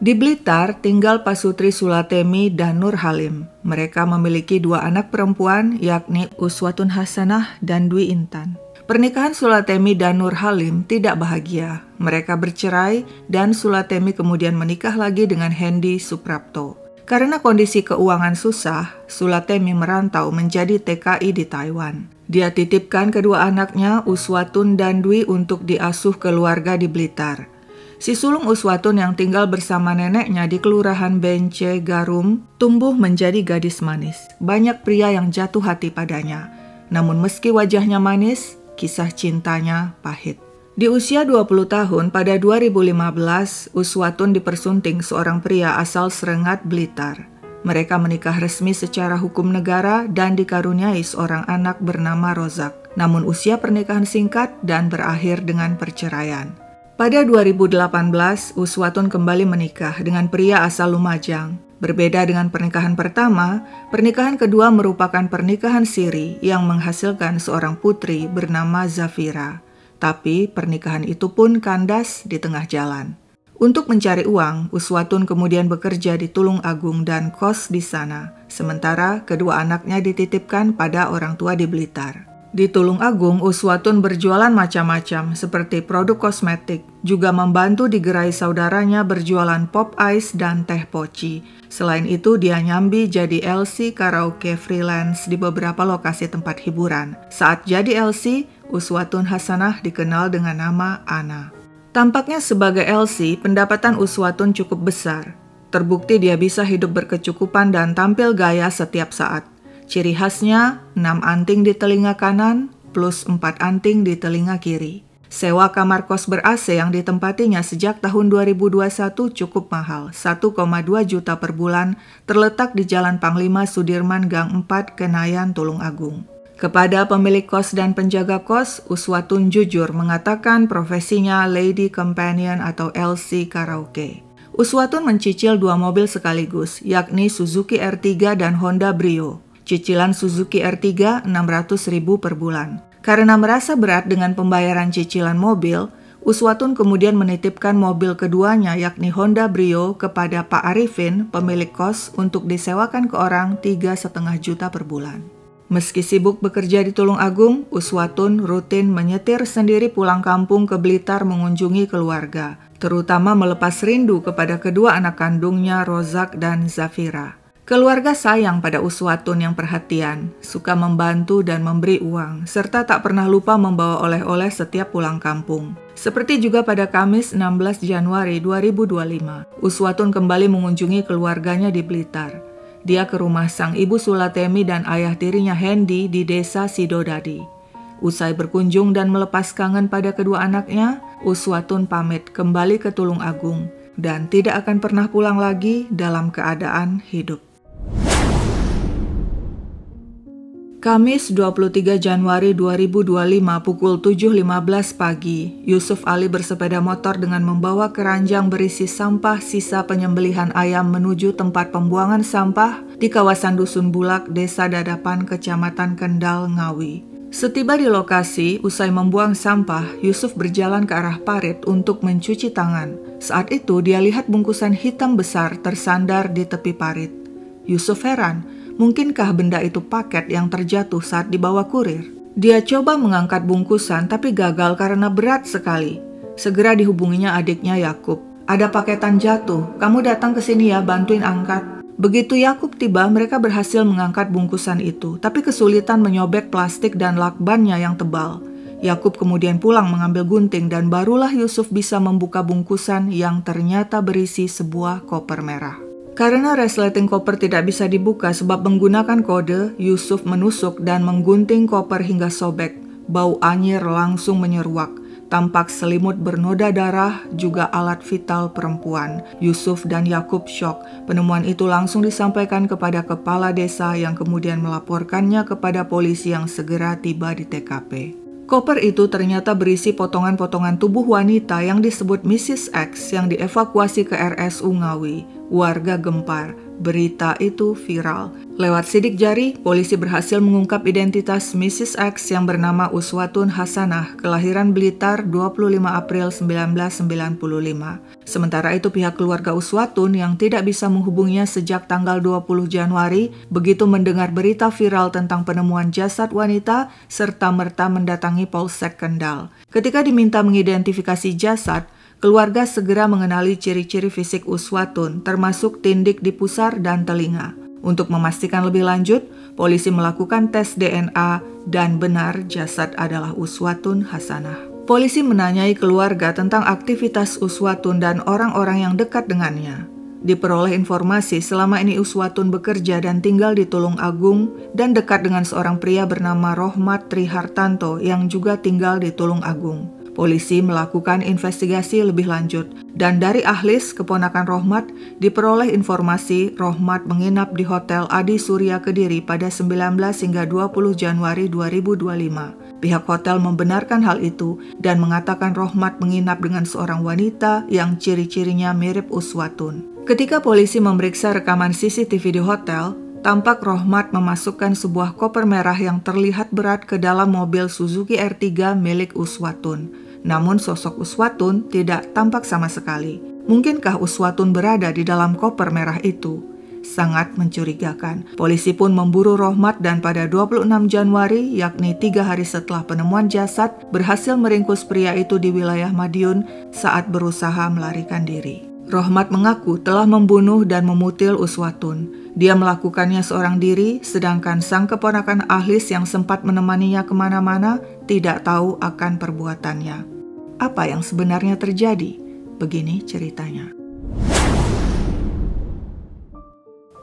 Di Blitar tinggal Pasutri Sulatemi dan Nur Halim. Mereka memiliki 2 anak perempuan, yakni Uswatun Hasanah dan Dwi Intan. Pernikahan Sulatemi dan Nur Halim tidak bahagia. Mereka bercerai dan Sulatemi kemudian menikah lagi dengan Hendy Suprapto. Karena kondisi keuangan susah, Sulatemi merantau menjadi TKI di Taiwan. Dia titipkan kedua anaknya, Uswatun dan Dwi, untuk diasuh keluarga di Blitar. Si sulung Uswatun yang tinggal bersama neneknya di Kelurahan Bence, Garum, tumbuh menjadi gadis manis. Banyak pria yang jatuh hati padanya. Namun meski wajahnya manis, kisah cintanya pahit. Di usia 20 tahun pada 2015, Uswatun dipersunting seorang pria asal Serengat, Blitar. Mereka menikah resmi secara hukum negara dan dikaruniai seorang anak bernama Rozak. Namun usia pernikahan singkat dan berakhir dengan perceraian. Pada 2018, Uswatun kembali menikah dengan pria asal Lumajang. Berbeda dengan pernikahan pertama, pernikahan kedua merupakan pernikahan siri yang menghasilkan seorang putri bernama Zafira. Tapi pernikahan itu pun kandas di tengah jalan. Untuk mencari uang, Uswatun kemudian bekerja di Tulung Agung dan kos di sana. Sementara kedua anaknya dititipkan pada orang tua di Blitar. Di Tulung Agung, Uswatun berjualan macam-macam seperti produk kosmetik, juga membantu di gerai saudaranya berjualan pop ice dan teh poci. Selain itu, dia nyambi jadi LC karaoke freelance di beberapa lokasi tempat hiburan. Saat jadi LC, Uswatun Hasanah dikenal dengan nama Ana. Tampaknya sebagai LC, pendapatan Uswatun cukup besar. Terbukti dia bisa hidup berkecukupan dan tampil gaya setiap saat. Ciri khasnya 6 anting di telinga kanan plus 4 anting di telinga kiri. Sewa kamar kos ber-AC yang ditempatinya sejak tahun 2021 cukup mahal, 1,2 juta per bulan, terletak di Jalan Panglima Sudirman Gang 4, Kenayan, Tulung Agung. Kepada pemilik kos dan penjaga kos, Uswatun jujur mengatakan profesinya Lady Companion atau LC Karaoke. Uswatun mencicil 2 mobil sekaligus, yakni Suzuki R3 dan Honda Brio. Cicilan Suzuki R3 600.000 per bulan. Karena merasa berat dengan pembayaran cicilan mobil, Uswatun kemudian menitipkan mobil keduanya yakni Honda Brio kepada Pak Arifin, pemilik kos, untuk disewakan ke orang 3,5 juta per bulan. Meski sibuk bekerja di Tulung Agung, Uswatun rutin menyetir sendiri pulang kampung ke Blitar mengunjungi keluarga, terutama melepas rindu kepada kedua anak kandungnya Rozak dan Zafira. Keluarga sayang pada Uswatun yang perhatian, suka membantu dan memberi uang, serta tak pernah lupa membawa oleh-oleh setiap pulang kampung. Seperti juga pada Kamis 16 Januari 2025, Uswatun kembali mengunjungi keluarganya di Blitar. Dia ke rumah sang ibu Sulatemi dan ayah tirinya Hendy di desa Sidodadi. Usai berkunjung dan melepas kangen pada kedua anaknya, Uswatun pamit kembali ke Tulung Agung dan tidak akan pernah pulang lagi dalam keadaan hidup. Kamis 23 Januari 2025 pukul 7.15 pagi, Yusuf Ali bersepeda motor dengan membawa keranjang berisi sampah sisa penyembelihan ayam menuju tempat pembuangan sampah di kawasan Dusun Bulak, Desa Dadapan, Kecamatan Kendal, Ngawi. Setiba di lokasi, usai membuang sampah, Yusuf berjalan ke arah parit untuk mencuci tangan. Saat itu dia lihat bungkusan hitam besar tersandar di tepi parit. Yusuf heran, mungkinkah benda itu paket yang terjatuh saat dibawa kurir? Dia coba mengangkat bungkusan tapi gagal karena berat sekali. Segera dihubunginya adiknya Yakub. Ada paketan jatuh, kamu datang ke sini ya, bantuin angkat. Begitu Yakub tiba, mereka berhasil mengangkat bungkusan itu, tapi kesulitan menyobek plastik dan lakbannya yang tebal. Yakub kemudian pulang mengambil gunting dan barulah Yusuf bisa membuka bungkusan yang ternyata berisi sebuah koper merah. Karena resleting koper tidak bisa dibuka sebab menggunakan kode, Yusuf menusuk dan menggunting koper hingga sobek. Bau anyir langsung menyeruak. Tampak selimut bernoda darah, juga alat vital perempuan. Yusuf dan Yakub syok. Penemuan itu langsung disampaikan kepada kepala desa yang kemudian melaporkannya kepada polisi yang segera tiba di TKP. Koper itu ternyata berisi potongan-potongan tubuh wanita yang disebut Mrs. X yang dievakuasi ke RSU Ngawi. Warga gempar. Berita itu viral. Lewat sidik jari, polisi berhasil mengungkap identitas Mrs. X yang bernama Uswatun Hasanah, kelahiran Blitar 25 April 1995. Sementara itu pihak keluarga Uswatun yang tidak bisa menghubunginya sejak tanggal 20 Januari, begitu mendengar berita viral tentang penemuan jasad wanita, serta-merta mendatangi Polsek Kendal. Ketika diminta mengidentifikasi jasad, keluarga segera mengenali ciri-ciri fisik Uswatun, termasuk tindik di pusar dan telinga. Untuk memastikan lebih lanjut, polisi melakukan tes DNA dan benar jasad adalah Uswatun Hasanah. Polisi menanyai keluarga tentang aktivitas Uswatun dan orang-orang yang dekat dengannya. Diperoleh informasi selama ini Uswatun bekerja dan tinggal di Tulung Agung dan dekat dengan seorang pria bernama Rohmat Trihartanto yang juga tinggal di Tulung Agung. Polisi melakukan investigasi lebih lanjut, dan dari Ahlis, keponakan Rohmat, diperoleh informasi Rohmat menginap di Hotel Adi Surya Kediri pada 19 hingga 20 Januari 2025. Pihak hotel membenarkan hal itu dan mengatakan Rohmat menginap dengan seorang wanita yang ciri-cirinya mirip Uswatun. Ketika polisi memeriksa rekaman CCTV di hotel, tampak Rohmat memasukkan sebuah koper merah yang terlihat berat ke dalam mobil Suzuki R3 milik Uswatun. Namun sosok Uswatun tidak tampak sama sekali. Mungkinkah Uswatun berada di dalam koper merah itu? Sangat mencurigakan. Polisi pun memburu Rohmat dan pada 26 Januari, yakni 3 hari setelah penemuan jasad, berhasil meringkus pria itu di wilayah Madiun saat berusaha melarikan diri. Rohmat mengaku telah membunuh dan memutil Uswatun. Dia melakukannya seorang diri, sedangkan sang keponakan Ahlis yang sempat menemaninya kemana-mana tidak tahu akan perbuatannya. Apa yang sebenarnya terjadi? Begini ceritanya.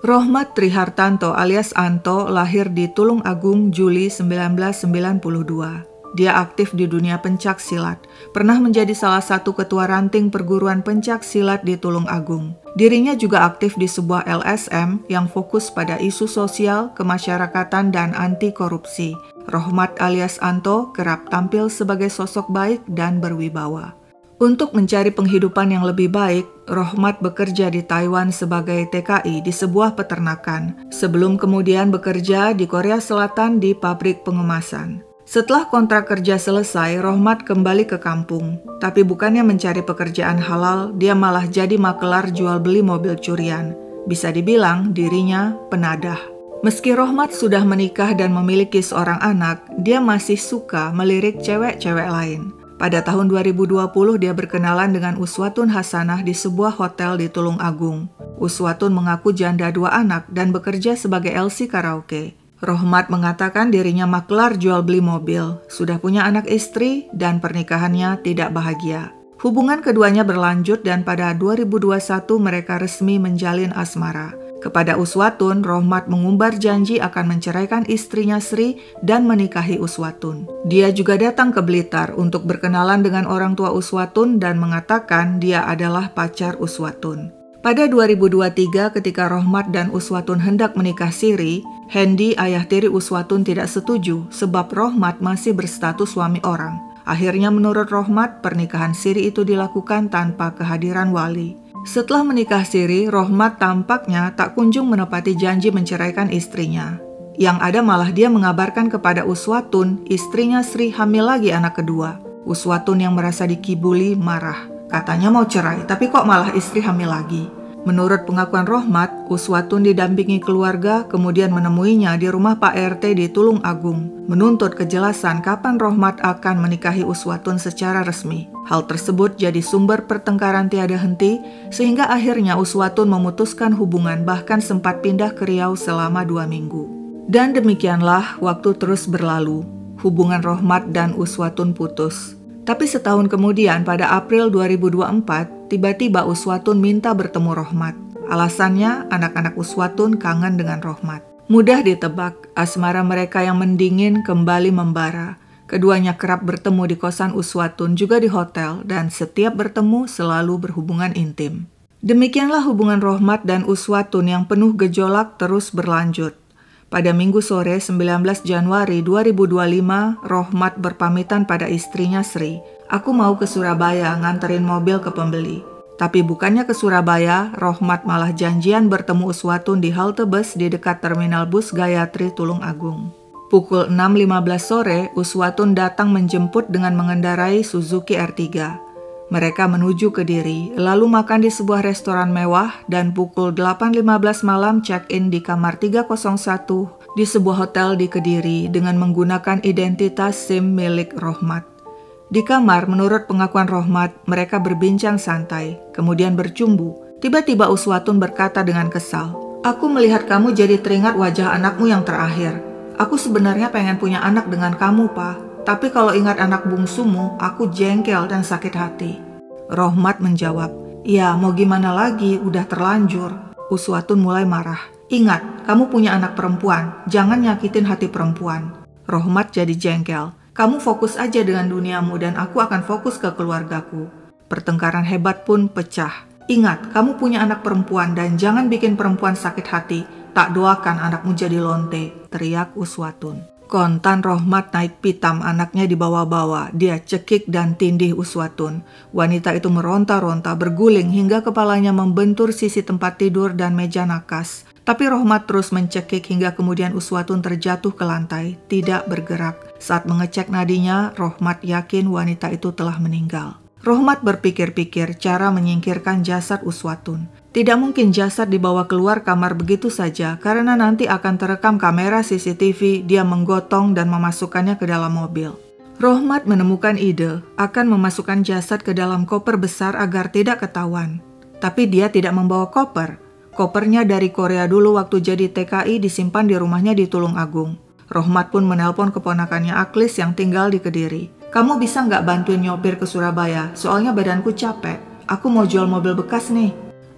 Rohmat Trihartanto alias Anto lahir di Tulung Agung Juli 1992. Dia aktif di dunia pencak silat, pernah menjadi salah satu ketua ranting perguruan pencak silat di Tulung Agung. Dirinya juga aktif di sebuah LSM yang fokus pada isu sosial, kemasyarakatan, dan anti korupsi. Rohmat alias Anto kerap tampil sebagai sosok baik dan berwibawa. Untuk mencari penghidupan yang lebih baik, Rohmat bekerja di Taiwan sebagai TKI di sebuah peternakan, sebelum kemudian bekerja di Korea Selatan di pabrik pengemasan. Setelah kontrak kerja selesai, Rohmat kembali ke kampung. Tapi bukannya mencari pekerjaan halal, dia malah jadi makelar jual beli mobil curian. Bisa dibilang dirinya penadah. Meski Rohmat sudah menikah dan memiliki seorang anak, dia masih suka melirik cewek-cewek lain. Pada tahun 2020, dia berkenalan dengan Uswatun Hasanah di sebuah hotel di Tulung Agung. Uswatun mengaku janda 2 anak dan bekerja sebagai LC karaoke. Rohmat mengatakan dirinya makelar jual beli mobil, sudah punya anak istri, dan pernikahannya tidak bahagia. Hubungan keduanya berlanjut dan pada 2021 mereka resmi menjalin asmara. Kepada Uswatun, Rohmat mengumbar janji akan menceraikan istrinya Sri dan menikahi Uswatun. Dia juga datang ke Blitar untuk berkenalan dengan orang tua Uswatun dan mengatakan dia adalah pacar Uswatun. Pada 2023 ketika Rohmat dan Uswatun hendak menikah siri, Hendy, ayah tiri Uswatun tidak setuju sebab Rohmat masih berstatus suami orang. Akhirnya menurut Rohmat, pernikahan siri itu dilakukan tanpa kehadiran wali. Setelah menikah siri, Rohmat tampaknya tak kunjung menepati janji menceraikan istrinya. Yang ada malah dia mengabarkan kepada Uswatun, istrinya Sri hamil lagi anak kedua. Uswatun yang merasa dikibuli marah. Katanya mau cerai, tapi kok malah istri hamil lagi. Menurut pengakuan Rohmat, Uswatun didampingi keluarga kemudian menemuinya di rumah Pak RT di Tulung Agung, menuntut kejelasan kapan Rohmat akan menikahi Uswatun secara resmi. Hal tersebut jadi sumber pertengkaran tiada henti, sehingga akhirnya Uswatun memutuskan hubungan bahkan sempat pindah ke Riau selama 2 minggu. Dan demikianlah waktu terus berlalu, hubungan Rohmat dan Uswatun putus. Tapi setahun kemudian pada April 2024, tiba-tiba Uswatun minta bertemu Rohmat. Alasannya, anak-anak Uswatun kangen dengan Rohmat. Mudah ditebak, asmara mereka yang mendingin kembali membara. Keduanya kerap bertemu di kosan Uswatun juga di hotel dan setiap bertemu selalu berhubungan intim. Demikianlah hubungan Rohmat dan Uswatun yang penuh gejolak terus berlanjut. Pada Minggu sore 19 Januari 2025, Rohmat berpamitan pada istrinya Sri. Aku mau ke Surabaya nganterin mobil ke pembeli. Tapi bukannya ke Surabaya, Rohmat malah janjian bertemu Uswatun di halte bus di dekat terminal bus Gayatri Tulung Agung. Pukul 6.15 sore, Uswatun datang menjemput dengan mengendarai Suzuki R3. Mereka menuju Kediri, lalu makan di sebuah restoran mewah dan pukul 8.15 malam check-in di kamar 301 di sebuah hotel di Kediri dengan menggunakan identitas SIM milik Rohmat. Di kamar, menurut pengakuan Rohmat, mereka berbincang santai, kemudian bercumbu. Tiba-tiba Uswatun berkata dengan kesal, "Aku melihat kamu jadi teringat wajah anakmu yang terakhir. Aku sebenarnya pengen punya anak dengan kamu, Pak. Tapi kalau ingat anak bungsumu, aku jengkel dan sakit hati." Rohmat menjawab, "Ya, mau gimana lagi, udah terlanjur." Uswatun mulai marah. "Ingat, kamu punya anak perempuan, jangan nyakitin hati perempuan." Rohmat jadi jengkel. "Kamu fokus aja dengan duniamu dan aku akan fokus ke keluargaku." Pertengkaran hebat pun pecah. "Ingat, kamu punya anak perempuan dan jangan bikin perempuan sakit hati. Tak doakan anakmu jadi lonte," teriak Uswatun. Kontan Rohmat naik pitam, anaknya dibawa-bawa. Dia cekik dan tindih Uswatun. Wanita itu meronta-ronta, berguling hingga kepalanya membentur sisi tempat tidur dan meja nakas. Tapi Rohmat terus mencekik hingga kemudian Uswatun terjatuh ke lantai, tidak bergerak. Saat mengecek nadinya, Rohmat yakin wanita itu telah meninggal. Rohmat berpikir-pikir cara menyingkirkan jasad Uswatun. Tidak mungkin jasad dibawa keluar kamar begitu saja karena nanti akan terekam kamera CCTV dia menggotong dan memasukkannya ke dalam mobil. Rohmat menemukan ide akan memasukkan jasad ke dalam koper besar agar tidak ketahuan. Tapi dia tidak membawa koper. Kopernya dari Korea dulu waktu jadi TKI disimpan di rumahnya di Tulung Agung. Rohmat pun menelpon keponakannya Aklis yang tinggal di Kediri. "Kamu bisa nggak bantuin nyopir ke Surabaya? Soalnya badanku capek. Aku mau jual mobil bekas nih."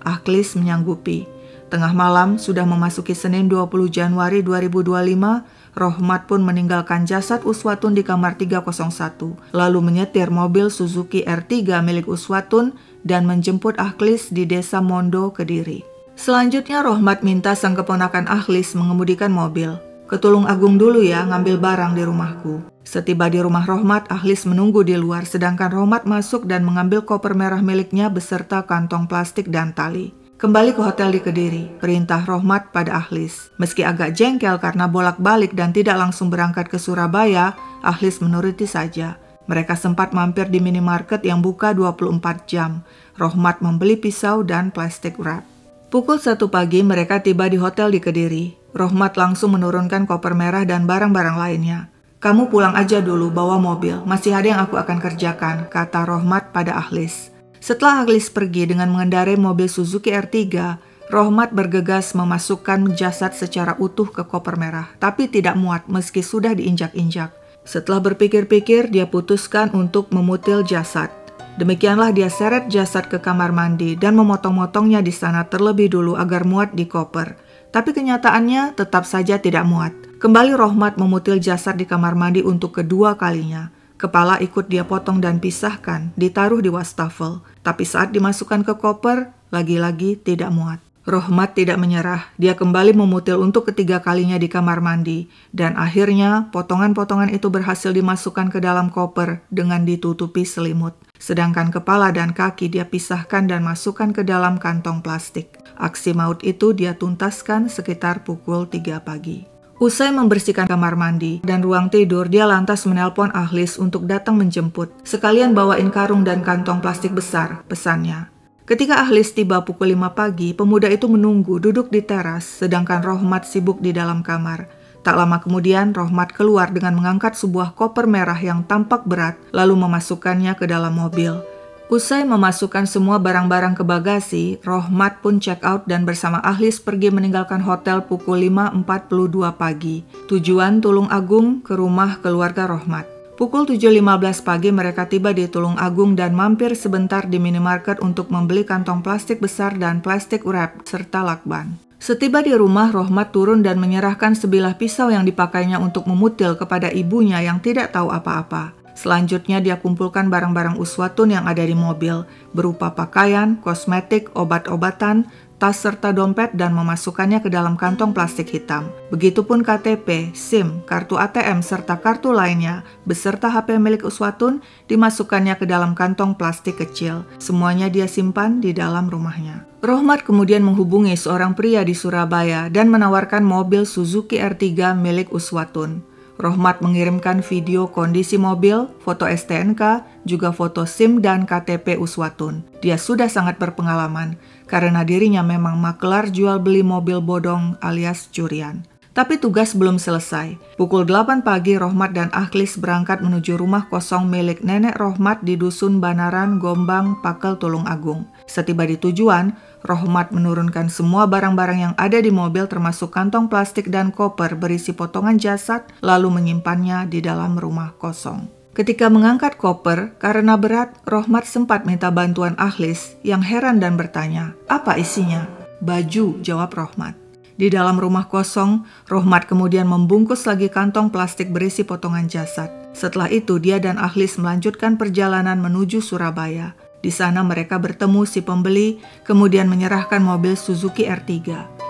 Aklis menyanggupi. Tengah malam sudah memasuki Senin 20 Januari 2025, Rohmat pun meninggalkan jasad Uswatun di kamar 301, lalu menyetir mobil Suzuki R3 milik Uswatun dan menjemput Aklis di desa Mondo, Kediri. Selanjutnya Rohmat minta sang keponakan Aklis mengemudikan mobil. "Ke Tulung Agung dulu ya, ngambil barang di rumahku." Setiba di rumah Rohmat, Aklis menunggu di luar sedangkan Rohmat masuk dan mengambil koper merah miliknya beserta kantong plastik dan tali. "Kembali ke hotel di Kediri," perintah Rohmat pada Aklis. Meski agak jengkel karena bolak-balik dan tidak langsung berangkat ke Surabaya, Aklis menuruti saja. Mereka sempat mampir di minimarket yang buka 24 jam. Rohmat membeli pisau dan plastik wrap. Pukul 1 pagi mereka tiba di hotel di Kediri. Rohmat langsung menurunkan koper merah dan barang-barang lainnya. "Kamu pulang aja dulu bawa mobil, masih ada yang aku akan kerjakan," kata Rohmat pada Aklis. Setelah Aklis pergi dengan mengendarai mobil Suzuki R3, Rohmat bergegas memasukkan jasad secara utuh ke koper merah, tapi tidak muat meski sudah diinjak-injak. Setelah berpikir-pikir, dia putuskan untuk memutil jasad. Demikianlah dia seret jasad ke kamar mandi dan memotong-motongnya di sana terlebih dulu agar muat di koper. Tapi kenyataannya tetap saja tidak muat. Kembali Rohmat memutil jasad di kamar mandi untuk kedua kalinya. Kepala ikut dia potong dan pisahkan, ditaruh di wastafel. Tapi saat dimasukkan ke koper, lagi-lagi tidak muat. Rohmat tidak menyerah, dia kembali memutil untuk ketiga kalinya di kamar mandi. Dan akhirnya potongan-potongan itu berhasil dimasukkan ke dalam koper dengan ditutupi selimut. Sedangkan kepala dan kaki dia pisahkan dan masukkan ke dalam kantong plastik. Aksi maut itu dia tuntaskan sekitar pukul 3 pagi. Usai membersihkan kamar mandi dan ruang tidur, dia lantas menelpon Aklis untuk datang menjemput. "Sekalian bawain karung dan kantong plastik besar," pesannya. Ketika Aklis tiba pukul 5 pagi, pemuda itu menunggu duduk di teras, sedangkan Rohmat sibuk di dalam kamar. Tak lama kemudian, Rohmat keluar dengan mengangkat sebuah koper merah yang tampak berat, lalu memasukkannya ke dalam mobil. Usai memasukkan semua barang-barang ke bagasi, Rohmat pun check out dan bersama Aklis pergi meninggalkan hotel pukul 5.42 pagi. Tujuan Tulung Agung ke rumah keluarga Rohmat. Pukul 7.15 pagi mereka tiba di Tulung Agung dan mampir sebentar di minimarket untuk membeli kantong plastik besar dan plastik wrap serta lakban. Setiba di rumah, Rohmat turun dan menyerahkan sebilah pisau yang dipakainya untuk memutil kepada ibunya yang tidak tahu apa-apa. Selanjutnya dia kumpulkan barang-barang Uswatun yang ada di mobil, berupa pakaian, kosmetik, obat-obatan, tas serta dompet dan memasukkannya ke dalam kantong plastik hitam. Begitupun KTP, SIM, kartu ATM, serta kartu lainnya beserta HP milik Uswatun dimasukkannya ke dalam kantong plastik kecil. Semuanya dia simpan di dalam rumahnya. Rohmat kemudian menghubungi seorang pria di Surabaya dan menawarkan mobil Suzuki R3 milik Uswatun. Rohmat mengirimkan video kondisi mobil, foto STNK, juga foto SIM dan KTP Uswatun. Dia sudah sangat berpengalaman karena dirinya memang maklar jual beli mobil bodong alias curian. Tapi tugas belum selesai. Pukul 8 pagi Rohmat dan Akhlis berangkat menuju rumah kosong milik nenek Rohmat di Dusun Banaran, Gombang, Pakel, Tulung Agung. Setiba di tujuan, Rohmat menurunkan semua barang-barang yang ada di mobil termasuk kantong plastik dan koper berisi potongan jasad lalu menyimpannya di dalam rumah kosong. Ketika mengangkat koper, karena berat, Rohmat sempat minta bantuan Akhlis yang heran dan bertanya, "Apa isinya?" "Baju," jawab Rohmat. Di dalam rumah kosong, Rohmat kemudian membungkus lagi kantong plastik berisi potongan jasad. Setelah itu, dia dan Akhlis melanjutkan perjalanan menuju Surabaya. Di sana mereka bertemu si pembeli, kemudian menyerahkan mobil Suzuki R3.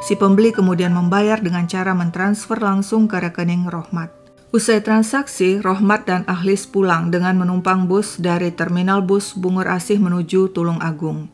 Si pembeli kemudian membayar dengan cara mentransfer langsung ke rekening Rohmat. Usai transaksi, Rohmat dan Akhlis pulang dengan menumpang bus dari terminal bus Bungur Asih menuju Tulung Agung.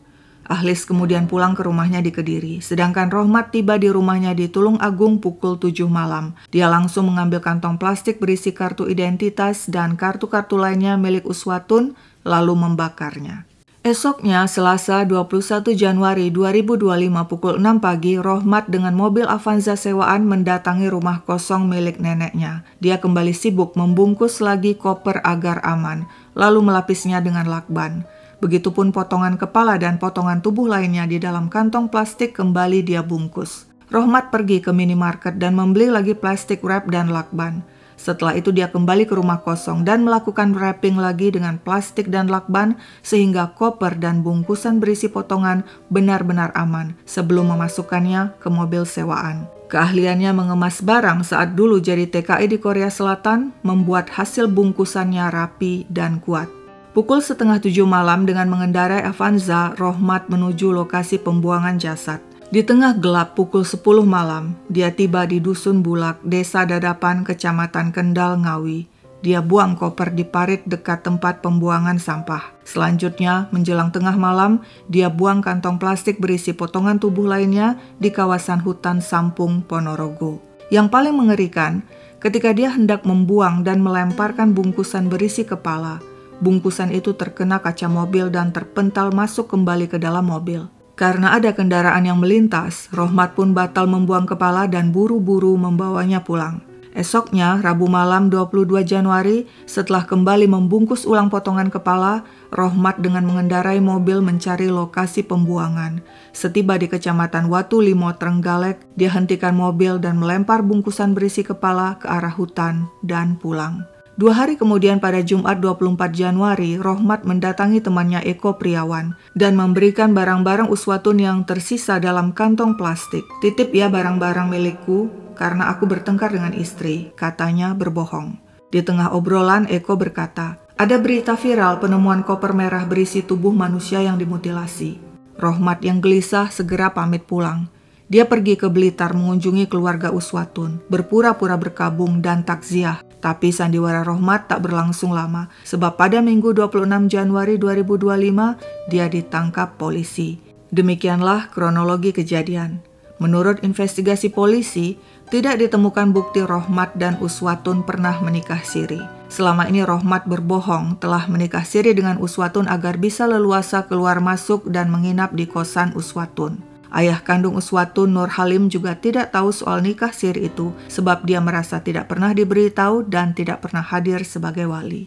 Akhlis kemudian pulang ke rumahnya di Kediri, sedangkan Rohmat tiba di rumahnya di Tulung Agung pukul 7 malam. Dia langsung mengambil kantong plastik berisi kartu identitas dan kartu-kartu lainnya milik Uswatun, lalu membakarnya. Esoknya, Selasa 21 Januari 2025 pukul 6 pagi, Rohmat dengan mobil Avanza sewaan mendatangi rumah kosong milik neneknya. Dia kembali sibuk membungkus lagi koper agar aman, lalu melapisnya dengan lakban. Begitupun potongan kepala dan potongan tubuh lainnya di dalam kantong plastik kembali dia bungkus. Rohmat pergi ke minimarket dan membeli lagi plastik wrap dan lakban. Setelah itu dia kembali ke rumah kosong dan melakukan wrapping lagi dengan plastik dan lakban sehingga koper dan bungkusan berisi potongan benar-benar aman sebelum memasukkannya ke mobil sewaan. Keahliannya mengemas barang saat dulu jadi TKI di Korea Selatan membuat hasil bungkusannya rapi dan kuat. Pukul 6:30 malam dengan mengendarai Avanza, Rohmat menuju lokasi pembuangan jasad. Di tengah gelap pukul 10 malam, dia tiba di Dusun Bulak, Desa Dadapan, Kecamatan Kendal, Ngawi. Dia buang koper di parit dekat tempat pembuangan sampah. Selanjutnya, menjelang tengah malam, dia buang kantong plastik berisi potongan tubuh lainnya di kawasan hutan Sampung, Ponorogo. Yang paling mengerikan, ketika dia hendak membuang dan melemparkan bungkusan berisi kepala, bungkusan itu terkena kaca mobil dan terpental masuk kembali ke dalam mobil. Karena ada kendaraan yang melintas, Rohmat pun batal membuang kepala dan buru-buru membawanya pulang. Esoknya, Rabu malam 22 Januari, setelah kembali membungkus ulang potongan kepala, Rohmat dengan mengendarai mobil mencari lokasi pembuangan. Setiba di Kecamatan Watu Limo, Trenggalek, dia hentikan mobil dan melempar bungkusan berisi kepala ke arah hutan dan pulang. 2 hari kemudian pada Jumat 24 Januari, Rohmat mendatangi temannya Eko Priawan dan memberikan barang-barang Uswatun yang tersisa dalam kantong plastik. "Titip ya barang-barang milikku karena aku bertengkar dengan istri," katanya berbohong. Di tengah obrolan, Eko berkata, "Ada berita viral penemuan koper merah berisi tubuh manusia yang dimutilasi." Rohmat yang gelisah segera pamit pulang. Dia pergi ke Blitar mengunjungi keluarga Uswatun, berpura-pura berkabung dan takziah. Tapi sandiwara Rohmat tak berlangsung lama, sebab pada Minggu 26 Januari 2025, dia ditangkap polisi. Demikianlah kronologi kejadian. Menurut investigasi polisi, tidak ditemukan bukti Rohmat dan Uswatun pernah menikah siri. Selama ini Rohmat berbohong telah menikah siri dengan Uswatun agar bisa leluasa keluar masuk dan menginap di kosan Uswatun. Ayah kandung Uswatun, Nur Halim, juga tidak tahu soal nikah siri itu sebab dia merasa tidak pernah diberitahu dan tidak pernah hadir sebagai wali.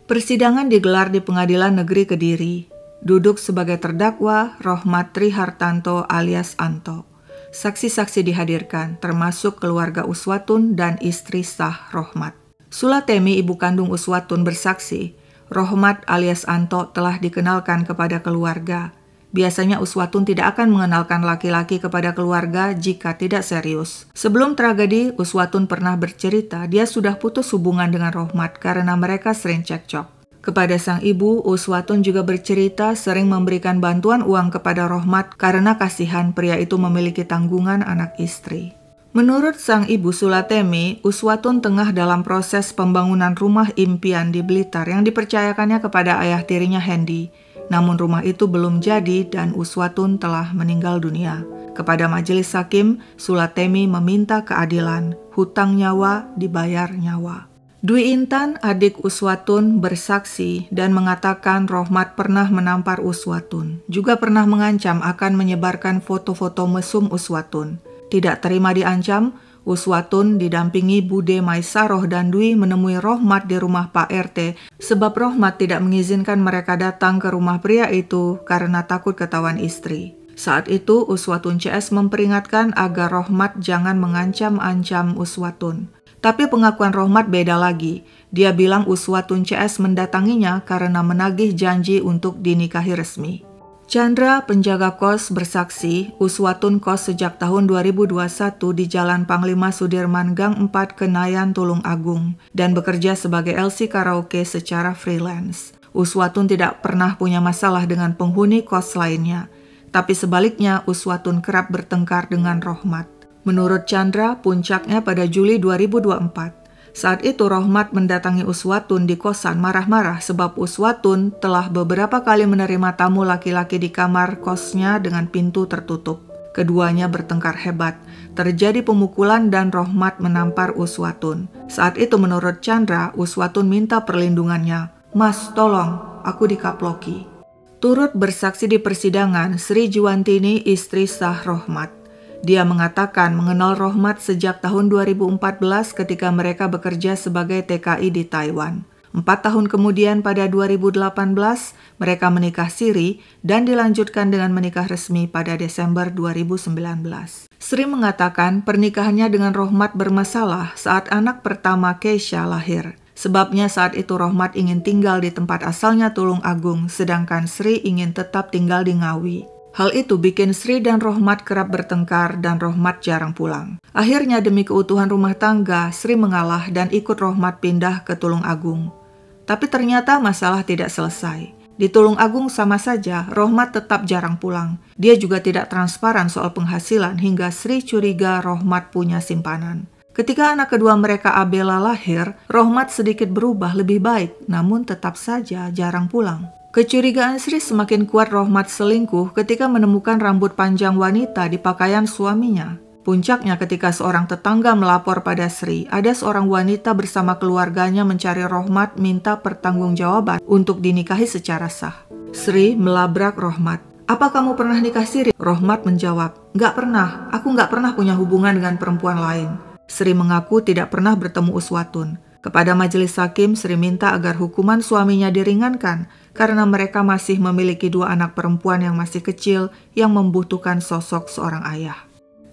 Persidangan digelar di Pengadilan Negeri Kediri. Duduk sebagai terdakwa Rohmat Trihartanto alias Anto. Saksi-saksi dihadirkan termasuk keluarga Uswatun dan istri sah Rohmat. Sulatemi, ibu kandung Uswatun, bersaksi Rohmat alias Anto telah dikenalkan kepada keluarga. Biasanya Uswatun tidak akan mengenalkan laki-laki kepada keluarga jika tidak serius. Sebelum tragedi, Uswatun pernah bercerita dia sudah putus hubungan dengan Rohmat karena mereka sering cekcok. Kepada sang ibu, Uswatun juga bercerita sering memberikan bantuan uang kepada Rohmat karena kasihan pria itu memiliki tanggungan anak istri. Menurut sang ibu Sulatemi, Uswatun tengah dalam proses pembangunan rumah impian di Blitar yang dipercayakannya kepada ayah tirinya Hendy. Namun rumah itu belum jadi dan Uswatun telah meninggal dunia. Kepada majelis hakim, Sulatemi meminta keadilan, hutang nyawa dibayar nyawa. Dwi Intan, adik Uswatun, bersaksi dan mengatakan Rohmat pernah menampar Uswatun, juga pernah mengancam akan menyebarkan foto-foto mesum Uswatun. Tidak terima diancam, Uswatun didampingi Bude Maisaroh dan Dwi menemui Rohmat di rumah Pak RT sebab Rohmat tidak mengizinkan mereka datang ke rumah pria itu karena takut ketahuan istri. Saat itu Uswatun CS memperingatkan agar Rohmat jangan mengancam-ancam Uswatun. Tapi pengakuan Rohmat beda lagi. Dia bilang Uswatun CS mendatanginya karena menagih janji untuk dinikahi resmi. Chandra, penjaga kos, bersaksi Uswatun kos sejak tahun 2021 di Jalan Panglima Sudirman Gang 4 Kenayan, Tulung Agung dan bekerja sebagai LC karaoke secara freelance. Uswatun tidak pernah punya masalah dengan penghuni kos lainnya, tapi sebaliknya Uswatun kerap bertengkar dengan Rohmat. Menurut Chandra, puncaknya pada Juli 2024. Saat itu Rohmat mendatangi Uswatun di kosan marah-marah sebab Uswatun telah beberapa kali menerima tamu laki-laki di kamar kosnya dengan pintu tertutup. Keduanya bertengkar hebat. Terjadi pemukulan dan Rohmat menampar Uswatun. Saat itu menurut Chandra, Uswatun minta perlindungannya. "Mas, tolong, aku dikaploki." Turut bersaksi di persidangan Sri Juwantini, istri sah Rohmat. Dia mengatakan mengenal Rohmat sejak tahun 2014 ketika mereka bekerja sebagai TKI di Taiwan. 4 tahun kemudian pada 2018 mereka menikah siri dan dilanjutkan dengan menikah resmi pada Desember 2019. Sri mengatakan pernikahannya dengan Rohmat bermasalah saat anak pertama Keisha lahir. Sebabnya saat itu Rohmat ingin tinggal di tempat asalnya Tulung Agung sedangkan Sri ingin tetap tinggal di Ngawi. Hal itu bikin Sri dan Rohmat kerap bertengkar dan Rohmat jarang pulang. Akhirnya demi keutuhan rumah tangga, Sri mengalah dan ikut Rohmat pindah ke Tulung Agung. Tapi ternyata masalah tidak selesai. Di Tulung Agung sama saja, Rohmat tetap jarang pulang. Dia juga tidak transparan soal penghasilan hingga Sri curiga Rohmat punya simpanan. Ketika anak kedua mereka Abela lahir, Rohmat sedikit berubah lebih baik, namun tetap saja jarang pulang. Kecurigaan Sri semakin kuat Rohmat selingkuh ketika menemukan rambut panjang wanita di pakaian suaminya. Puncaknya ketika seorang tetangga melapor pada Sri, ada seorang wanita bersama keluarganya mencari Rohmat minta pertanggungjawaban untuk dinikahi secara sah. Sri melabrak Rohmat. "Apa kamu pernah nikah siri?" Rohmat menjawab, "Nggak pernah, aku nggak pernah punya hubungan dengan perempuan lain." Sri mengaku tidak pernah bertemu Uswatun. Kepada majelis hakim, Sri minta agar hukuman suaminya diringankan karena mereka masih memiliki 2 anak perempuan yang masih kecil yang membutuhkan sosok seorang ayah.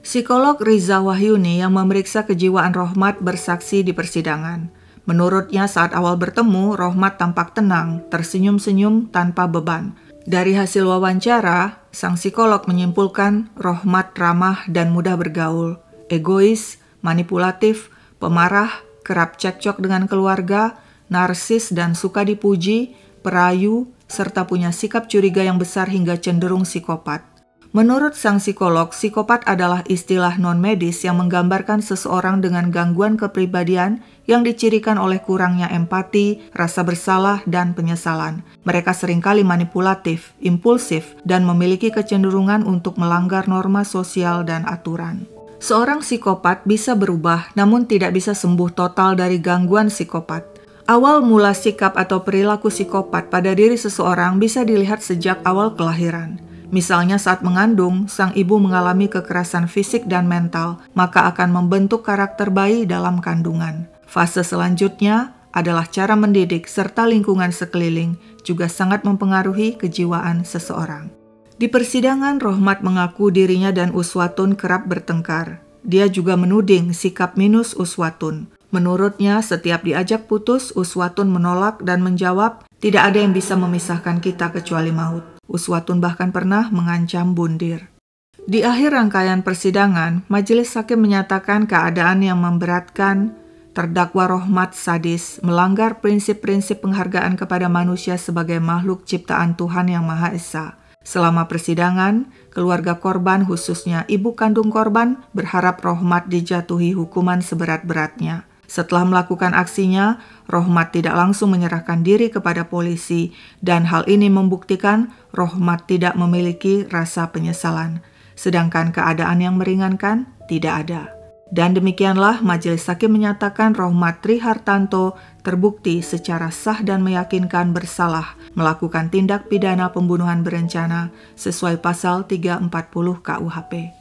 Psikolog Riza Wahyuni yang memeriksa kejiwaan Rohmat bersaksi di persidangan. Menurutnya saat awal bertemu, Rohmat tampak tenang, tersenyum-senyum tanpa beban. Dari hasil wawancara, sang psikolog menyimpulkan Rohmat ramah dan mudah bergaul, egois, manipulatif, pemarah, kerap cekcok dengan keluarga, narsis dan suka dipuji, perayu, serta punya sikap curiga yang besar hingga cenderung psikopat. Menurut sang psikolog, psikopat adalah istilah non-medis yang menggambarkan seseorang dengan gangguan kepribadian yang dicirikan oleh kurangnya empati, rasa bersalah, dan penyesalan. Mereka seringkali manipulatif, impulsif, dan memiliki kecenderungan untuk melanggar norma sosial dan aturan. Seorang psikopat bisa berubah namun tidak bisa sembuh total dari gangguan psikopat. Awal mula sikap atau perilaku psikopat pada diri seseorang bisa dilihat sejak awal kelahiran. Misalnya saat mengandung, sang ibu mengalami kekerasan fisik dan mental, maka akan membentuk karakter bayi dalam kandungan. Fase selanjutnya adalah cara mendidik serta lingkungan sekeliling juga sangat mempengaruhi kejiwaan seseorang. Di persidangan, Rohmat mengaku dirinya dan Uswatun kerap bertengkar. Dia juga menuding sikap minus Uswatun. Menurutnya, setiap diajak putus, Uswatun menolak dan menjawab, "Tidak ada yang bisa memisahkan kita kecuali maut." Uswatun bahkan pernah mengancam bundir. Di akhir rangkaian persidangan, majelis hakim menyatakan keadaan yang memberatkan terdakwa Rohmat sadis, melanggar prinsip-prinsip penghargaan kepada manusia sebagai makhluk ciptaan Tuhan Yang Maha Esa. Selama persidangan, keluarga korban khususnya ibu kandung korban berharap Rohmat dijatuhi hukuman seberat-beratnya. Setelah melakukan aksinya, Rohmat tidak langsung menyerahkan diri kepada polisi dan hal ini membuktikan Rohmat tidak memiliki rasa penyesalan. Sedangkan keadaan yang meringankan tidak ada. Dan demikianlah Majelis Hakim menyatakan Rohmat Trihartanto terbukti secara sah dan meyakinkan bersalah melakukan tindak pidana pembunuhan berencana sesuai pasal 340 KUHP.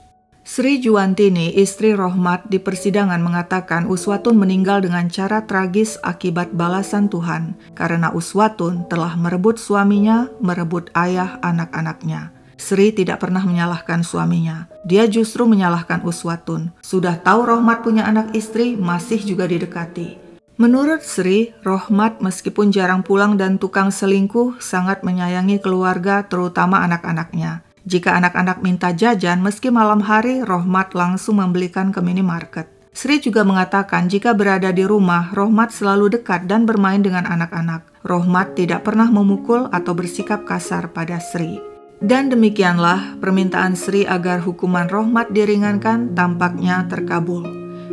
Sri Juwantini, istri Rohmat, di persidangan mengatakan Uswatun meninggal dengan cara tragis akibat balasan Tuhan karena Uswatun telah merebut suaminya, merebut ayah anak-anaknya. Sri tidak pernah menyalahkan suaminya. Dia justru menyalahkan Uswatun. Sudah tahu Rohmat punya anak istri, masih juga didekati. Menurut Sri, Rohmat meskipun jarang pulang dan tukang selingkuh, sangat menyayangi keluarga, terutama anak-anaknya. Jika anak-anak minta jajan, meski malam hari, Rohmat langsung membelikan ke minimarket. Sri juga mengatakan jika berada di rumah, Rohmat selalu dekat dan bermain dengan anak-anak. Rohmat tidak pernah memukul atau bersikap kasar pada Sri. Dan demikianlah permintaan Sri agar hukuman Rohmat diringankan tampaknya terkabul.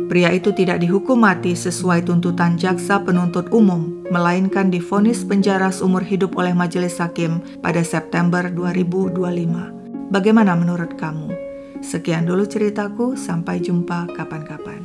Pria itu tidak dihukum mati sesuai tuntutan jaksa penuntut umum, melainkan divonis penjara seumur hidup oleh Majelis Hakim pada September 2025. Bagaimana menurut kamu? Sekian dulu ceritaku, sampai jumpa kapan-kapan.